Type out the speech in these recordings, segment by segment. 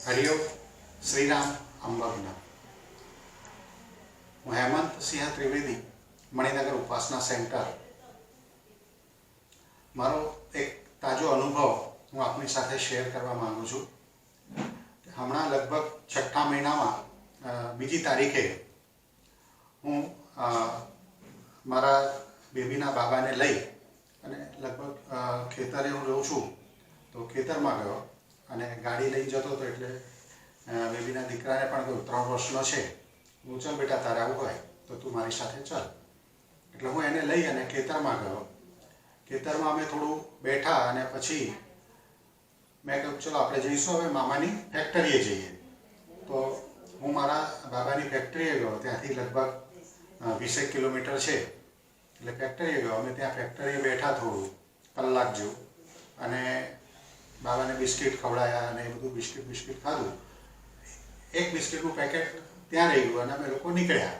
હરિઓમ શ્રીરામ અંબરના. હું હેમંત સિંહ ત્રિવેદી, મણિનગર ઉપાસના સેન્ટર. મારો એક તાજો અનુભવ હું આપની સાથે શેર કરવા માંગુ છું. હમણાં લગભગ 6ઠા મહિનામાં 2જી તારીખે હું મારા બેબીના બાબાને લઈ અને લગભગ ખેતરે હું રહું છું તો ખેતરમાં ગયો અને ગાડી લઈ જતો હતો. એટલે બેબીના દીકરાને પણ કહ્યું, 3 વર્ષનો છે, હું ચાલ બેટા તારે આવું હોય તો તું મારી સાથે ચાલ. એટલે હું એને લઈ અને ખેતરમાં ગયો. ખેતરમાં અમે થોડું બેઠા અને પછી મેં કહ્યું ચલો આપણે જઈશું હવે મામાની ફેક્ટરીએ જઈએ. તો હું મારા બાબાની ફેક્ટરીએ ગયો. ત્યાંથી લગભગ 20 કિલોમીટર છે. એટલે ફેક્ટરીએ ગયો. અમે ત્યાં ફેક્ટરીએ બેઠા થોડું કલાક જેવું અને બાબાને બિસ્કિટ ખવડાયા અને એ બધું બિસ્કિટ ખાધું. એક બિસ્કિટનું પેકેટ ત્યાં રહી ગયું અને અમે લોકો નીકળ્યા.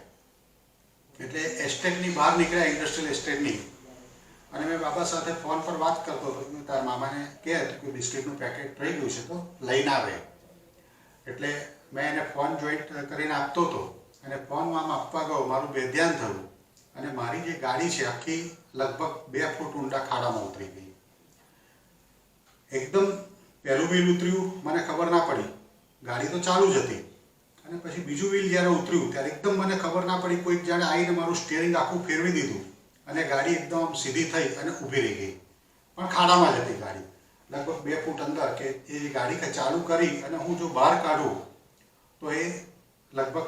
એટલે એસ્ટેટની બહાર નીકળ્યા, ઇન્ડસ્ટ્રીયલ એસ્ટેટની. અને મેં બાબા સાથે ફોન પર વાત કરતો હતો કે તારા મામાને કહે કે બિસ્કિટનું પેકેટ રહી ગયું છે તો લઈને આવે. એટલે મેં એને ફોન જોઈન્ટ કરીને આપતો હતો અને ફોન આમ આપવા ગયો, મારું બેધ્યાન થયું અને મારી જે ગાડી છે આખી લગભગ 2 ફૂટ ઊંડા ખાડામાં ઉતરી ગઈ. એકદમ પહેલું વ્હીલ ઉતર્યું, મને ખબર ના પડી, ગાડી તો ચાલુ જ હતી. અને પછી બીજું વ્હીલ જ્યારે ઉતર્યું ત્યારે એકદમ મને ખબર ના પડી, કોઈક જાણે આવીને મારું સ્ટીયરિંગ આખું ફેરવી દીધું અને ગાડી એકદમ સીધી થઈ અને ઊભી રહી ગઈ. પણ ખાડામાં જ હતી ગાડી, લગભગ 2 ફૂટ અંદર. કે એ ગાડી ચાલુ કરી અને હું જો બહાર કાઢું તો એ લગભગ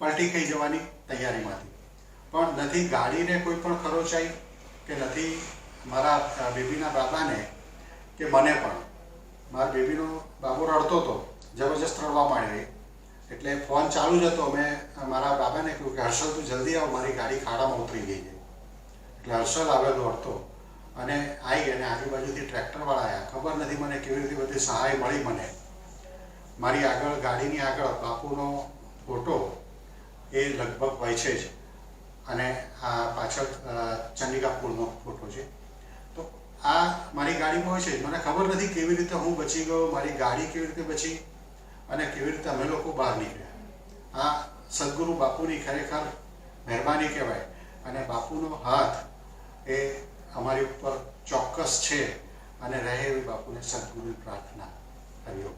પલટી ખાઈ જવાની તૈયારીમાં હતી. પણ નથી ગાડીને કોઈ પણ ખરોચાઈ કે નથી મારા બેબીના બાબાને કે મને પણ. મારા બેબીનો બાબો રડતો હતો, જબરજસ્ત રડવા માંડ્યો. એટલે ફોન ચાલુ જ હતો. મેં મારા બાબાને કહ્યું કે હર્ષલ તું જલ્દી આવ, મારી ગાડી ખાડામાં ઉતરી ગઈ છે. એટલે હર્ષલ આવેલો હતો અને આવી ગયા. અને આજુબાજુથી ટ્રેક્ટરવાળા આવ્યા. ખબર નથી મને કેવી રીતે બધી સહાય મળી મને. મારી આગળ ગાડીની આગળ બાપુનો ફોટો એ લગભગ હોય છે જ અને આ પાછળ ચંડિકા પુલનો ફોટો છે. તો આ મારી ગાડીમાં હોય છે. મને ખબર નથી કેવી રીતે હું બચી ગયો, મારી ગાડી કેવી રીતે બચી અને કેવી રીતે અમે લોકો બહાર નીકળ્યા. આ સદગુરુ બાપુની ખરેખર મહેરબાની કહેવાય. અને બાપુનો હાથ એ અમારી ઉપર ચોક્કસ છે અને રહે એવી બાપુને સદગુરુની પ્રાર્થના. હરિઓમ.